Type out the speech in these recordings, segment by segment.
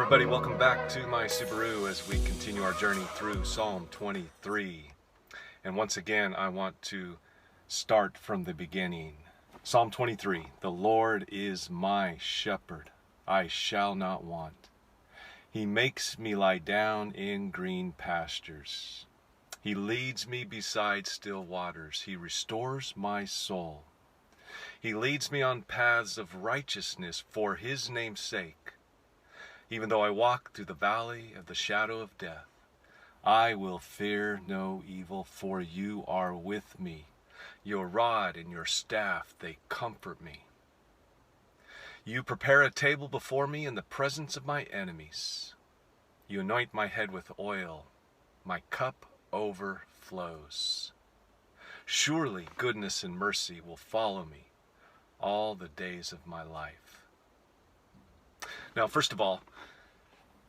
everybody, welcome back to my Subaru as we continue our journey through Psalm 23. And once again, I want to start from the beginning. Psalm 23, the Lord is my shepherd, I shall not want. He makes me lie down in green pastures. He leads me beside still waters. He restores my soul. He leads me on paths of righteousness for his name's sake. Even though I walk through the valley of the shadow of death, I will fear no evil, for you are with me. Your rod and your staff, they comfort me. You prepare a table before me in the presence of my enemies. You anoint my head with oil. My cup overflows. Surely goodness and mercy will follow me all the days of my life. Now, first of all,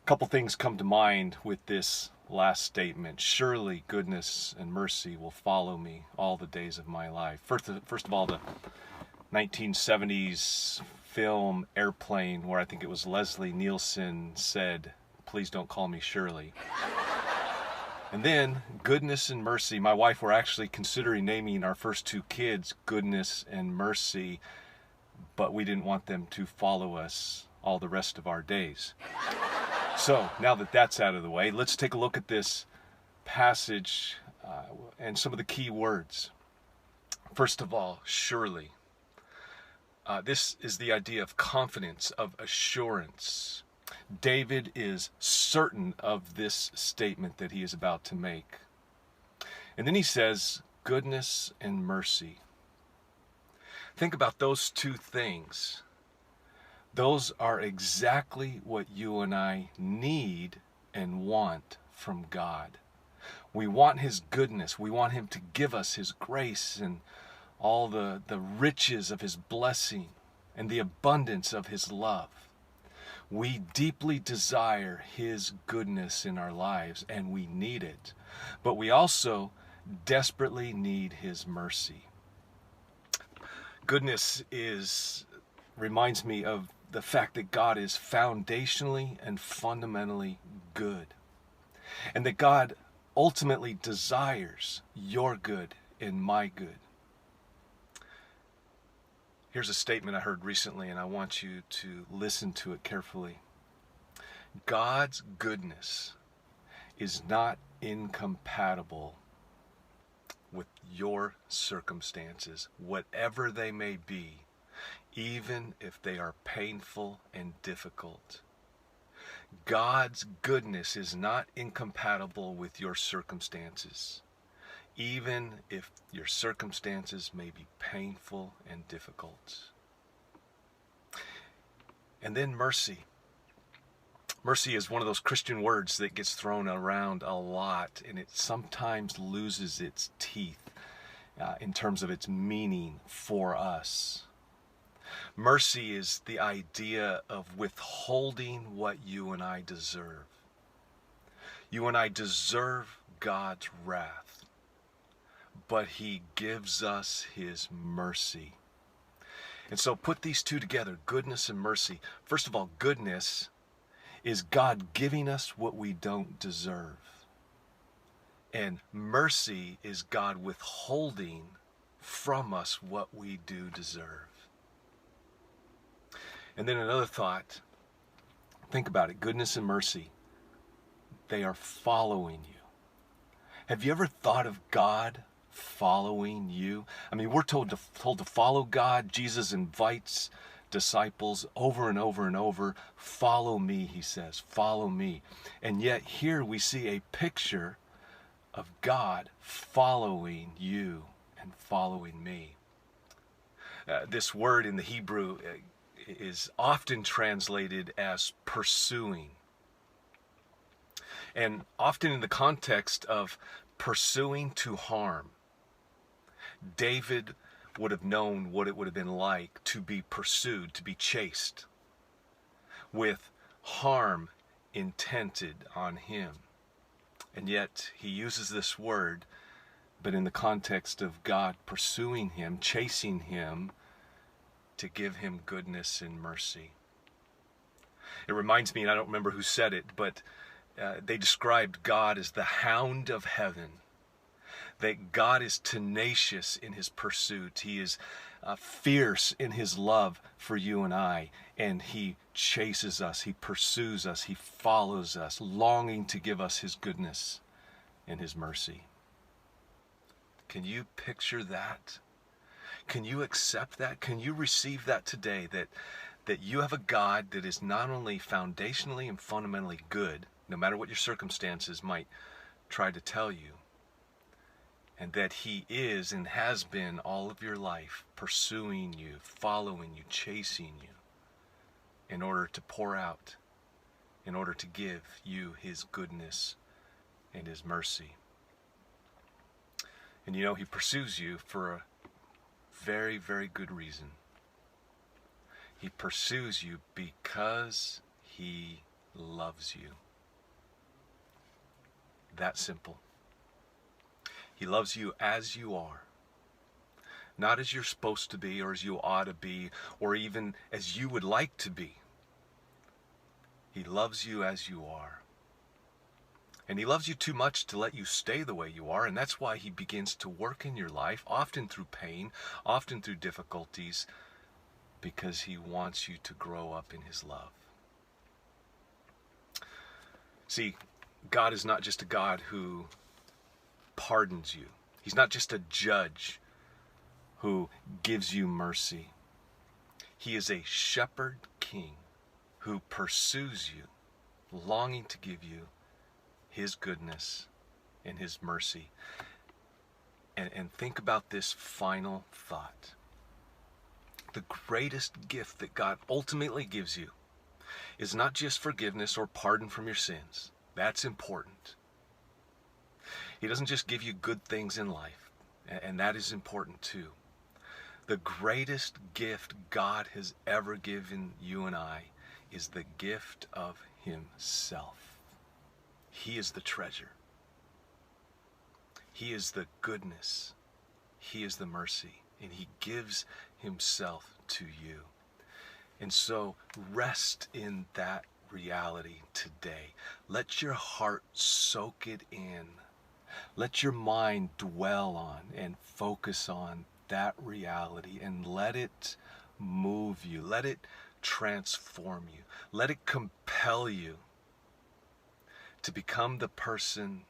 a couple things come to mind with this last statement. Surely goodness and mercy will follow me all the days of my life. First of all, the 1970s film Airplane, where I think it was Leslie Nielsen said, "Please don't call me Shirley." And then goodness and mercy. My wife were actually considering naming our first two kids Goodness and Mercy, but we didn't want them to follow us all the rest of our days. So now that that's out of the way, let's take a look at this passage and some of the key words. First of all, surely. This is the idea of confidence, of assurance. David is certain of this statement that he is about to make. And then he says, goodness and mercy. Think about those two things. Those are exactly what you and I need and want from God. We want his goodness. We want him to give us his grace and all the riches of his blessing and the abundance of his love. We deeply desire his goodness in our lives, and we need it. But we also desperately need his mercy. Goodness reminds me of the fact that God is foundationally and fundamentally good, and that God ultimately desires your good and my good. Here's a statement I heard recently, and I want you to listen to it carefully. God's goodness is not incompatible with your circumstances, whatever they may be, even if they are painful and difficult. God's goodness is not incompatible with your circumstances, even if your circumstances may be painful and difficult. And then mercy. Mercy is one of those Christian words that gets thrown around a lot, and it sometimes loses its teeth in terms of its meaning for us. Mercy is the idea of withholding what you and I deserve. You and I deserve God's wrath, but he gives us his mercy. And so put these two together, goodness and mercy. First of all, goodness is God giving us what we don't deserve. And mercy is God withholding from us what we do deserve. And then another thought, think about it, goodness and mercy, they are following you. Have you ever thought of God following you? I mean, we're told to follow God. Jesus invites disciples over and over and over. Follow me, he says, follow me. And yet here we see a picture of God following you and following me. This word in the Hebrew is often translated as pursuing. And often in the context of pursuing to harm. David would have known what it would have been like to be pursued, to be chased, with harm intended on him. And yet he uses this word, but in the context of God pursuing him, chasing him, to give him goodness and mercy. It reminds me, and I don't remember who said it, but they described God as the hound of heaven. That God is tenacious in his pursuit. He is fierce in his love for you and I. And he chases us, he pursues us, he follows us, longing to give us his goodness and his mercy. Can you picture that? Can you accept that? Can you receive that today? That you have a God that is not only foundationally and fundamentally good, no matter what your circumstances might try to tell you, and that he is and has been all of your life pursuing you, following you, chasing you, in order to pour out, in order to give you his goodness and his mercy. And you know, he pursues you for a very, very good reason. He pursues you because he loves you. That simple. He loves you as you are. Not as you're supposed to be or as you ought to be or even as you would like to be. He loves you as you are. And he loves you too much to let you stay the way you are, and that's why he begins to work in your life, often through pain, often through difficulties, because he wants you to grow up in his love. See, God is not just a God who pardons you. He's not just a judge who gives you mercy. He is a shepherd king who pursues you, longing to give you his goodness and his mercy. And think about this final thought. The greatest gift that God ultimately gives you is not just forgiveness or pardon from your sins. That's important. He doesn't just give you good things in life, and that is important too. The greatest gift God has ever given you and I is the gift of himself. He is the treasure. He is the goodness. He is the mercy. And he gives himself to you. And so rest in that reality today. Let your heart soak it in. Let your mind dwell on and focus on that reality and let it move you. Let it transform you. Let it compel you to become the person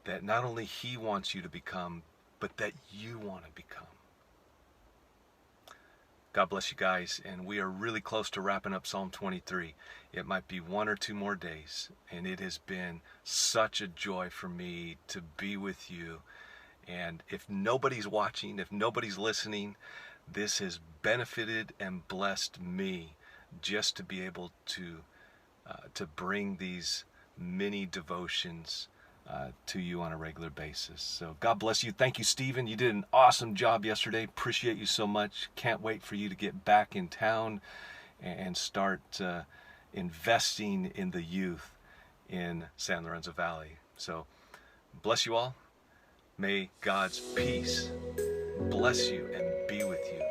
that not only he wants you to become, but that you want to become. God bless you guys, and we are really close to wrapping up Psalm 23. It might be 1 or 2 more days, and it has been such a joy for me to be with you. And if nobody's watching, if nobody's listening, this has benefited and blessed me just to be able to bring these mini devotions to you on a regular basis. So God bless you. Thank you, Stephen. You did an awesome job yesterday. Appreciate you so much. Can't wait for you to get back in town and start investing in the youth in San Lorenzo Valley. So bless you all. May God's peace bless you and be with you